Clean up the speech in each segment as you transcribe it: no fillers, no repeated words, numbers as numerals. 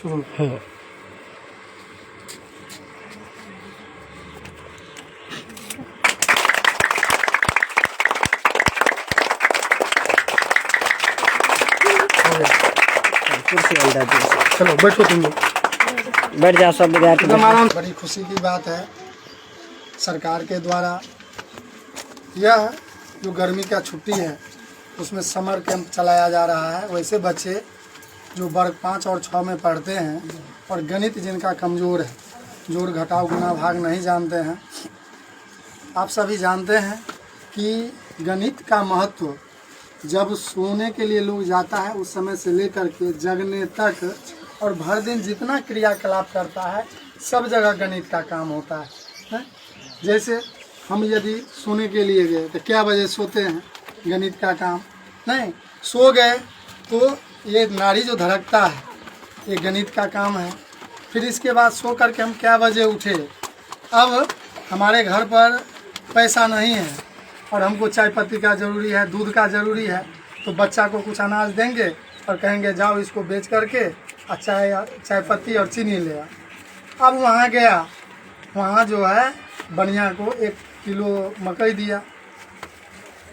शुरू। हाँ। चलो बैठो तुम लोग, बैठ जाओ सब विद्यार्थी। बड़ी खुशी की बात है सरकार के द्वारा यह जो गर्मी का छुट्टी है उसमें समर कैंप चलाया जा रहा है। वैसे बच्चे जो वर्ग 5 और 6 में पढ़ते हैं और गणित जिनका कमज़ोर है, जोड़ घटाव गुणा भाग नहीं जानते हैं, आप सभी जानते हैं कि गणित का महत्व जब सोने के लिए लोग जाता है उस समय से लेकर के जगने तक और भर दिन जितना क्रियाकलाप करता है सब जगह गणित का काम होता है। जैसे हम यदि सोने के लिए गए तो क्या बजे सोते हैं, गणित का काम नहीं, सो गए तो ये नाड़ी जो धड़कता है ये गणित का काम है। फिर इसके बाद सो करके हम क्या बजे उठे, अब हमारे घर पर पैसा नहीं है और हमको चाय पत्ती का ज़रूरी है, दूध का ज़रूरी है, तो बच्चा को कुछ अनाज देंगे और कहेंगे जाओ इसको बेच करके चाय पत्ती और चीनी ले आ। अब वहाँ गया, वहाँ जो है बनिया को 1 किलो मकई दिया।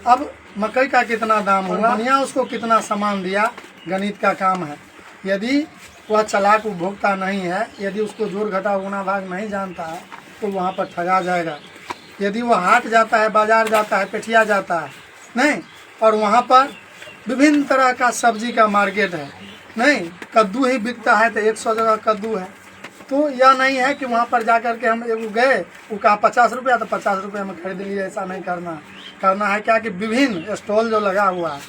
अब मकई का कितना दाम हुआ, बनिया उसको कितना सामान दिया, गणित का काम है। यदि वह चालाक उपभोक्ता नहीं है, यदि उसको जोड़ घटाव गुणा भाग नहीं जानता है तो वहाँ पर ठगा जाएगा। यदि वह हाट जाता है, बाजार जाता है, पेठिया जाता है नहीं, और वहाँ पर विभिन्न तरह का सब्जी का मार्केट है नहीं, कद्दू ही बिकता है तो 100 जगह कद्दू है, तो यह नहीं है कि वहाँ पर जाकर के हम एक गए वो कहा 50 रुपया तो 50 रुपये में खरीद लिए। ऐसा नहीं करना है क्या कि विभिन्न स्टॉल जो लगा हुआ है,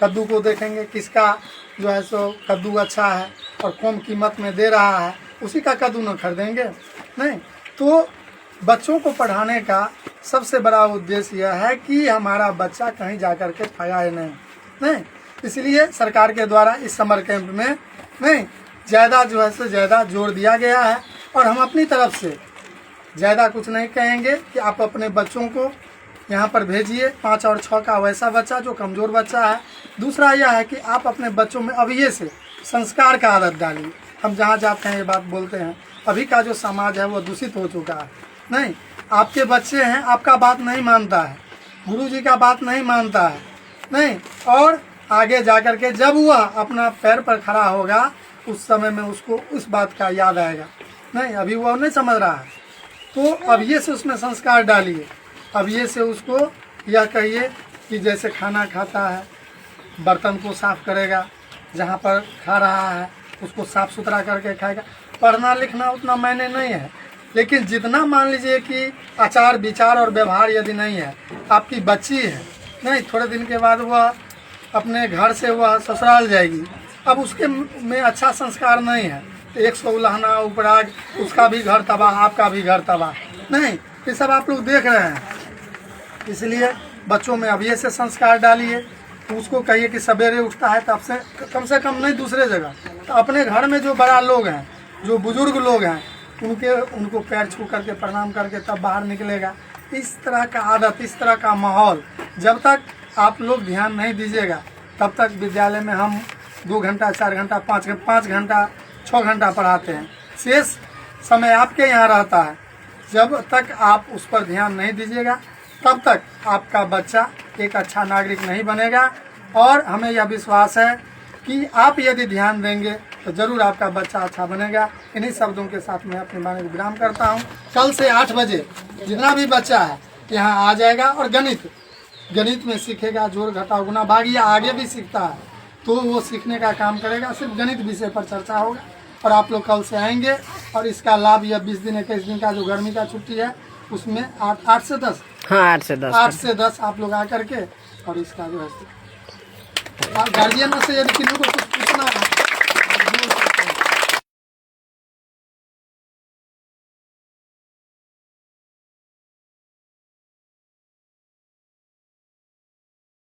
कद्दू को देखेंगे किसका जो है सो कद्दू अच्छा है और कम कीमत में दे रहा है, उसी का कद्दू न खरीदेंगे नहीं। तो बच्चों को पढ़ाने का सबसे बड़ा उद्देश्य यह है कि हमारा बच्चा कहीं जाकर के ठगाए नहीं। इसलिए सरकार के द्वारा इस समर कैंप में नहीं ज़्यादा जो है सो ज़्यादा जोर दिया गया है और हम अपनी तरफ से ज़्यादा कुछ नहीं कहेंगे कि आप अपने बच्चों को यहाँ पर भेजिए, 5 और 6 का वैसा बच्चा जो कमज़ोर बच्चा है। दूसरा यह है कि आप अपने बच्चों में अभी से संस्कार का आदत डालिए। हम जहाँ जाते हैं ये बात बोलते हैं, अभी का जो समाज है वो दूषित हो चुका है नहीं, आपके बच्चे हैं, आपका बात नहीं मानता है, गुरुजी का बात नहीं मानता है नहीं, और आगे जाकर के जब वह अपना पैर पर खड़ा होगा उस समय में उसको उस बात का याद आएगा नहीं, अभी वो नहीं समझ रहा है। तो अब ये से उसमें संस्कार डालिए, अब ये से उसको यह कहिए कि जैसे खाना खाता है बर्तन को साफ करेगा, जहाँ पर खा रहा है उसको साफ सुथरा करके खाएगा। पढ़ना लिखना उतना मायने नहीं है, लेकिन जितना मान लीजिए कि आचार विचार और व्यवहार यदि नहीं है, आपकी बच्ची है नहीं, थोड़े दिन के बाद वह अपने घर से वह ससुराल जाएगी, अब उसके में अच्छा संस्कार नहीं है तो 100 उलाहना उपराग, उसका भी घर तबाह, आपका भी घर तबाह नहीं, ये सब आप लोग देख रहे हैं। इसलिए बच्चों में अभी से संस्कार डालिए, तो उसको कहिए कि सवेरे उठता है तब से कम नहीं दूसरे जगह तो अपने घर में जो बड़ा लोग हैं, जो बुजुर्ग लोग हैं, उनको पैर छू करके प्रणाम करके तब बाहर निकलेगा। इस तरह का आदत, इस तरह का माहौल जब तक आप लोग ध्यान नहीं दीजिएगा तब तक विद्यालय में हम 2 घंटा 4 घंटा 5 घंटा 6 घंटा पढ़ाते हैं, शेष समय आपके यहाँ रहता है। जब तक आप उस पर ध्यान नहीं दीजिएगा तब तक आपका बच्चा एक अच्छा नागरिक नहीं बनेगा। और हमें यह विश्वास है कि आप यदि ध्यान देंगे तो जरूर आपका बच्चा अच्छा बनेगा। इन्हीं शब्दों के साथ मैं अपने बारे में विराम करता हूँ। कल से 8 बजे जितना भी बच्चा है यहाँ आ जाएगा और गणित में सीखेगा, जोड़ घटाव गुणा भाग, या आगे भी सीखता है तो वो सीखने का काम करेगा। सिर्फ गणित विषय पर चर्चा होगा और आप लोग कल से आएंगे और इसका लाभ यह 20 दिन 21 दिन का जो गर्मी का छुट्टी है उसमें 8 से 10 8 से 10 आप लोग आकर के और इसका जो है गार्जियन से यदि किसी को कुछ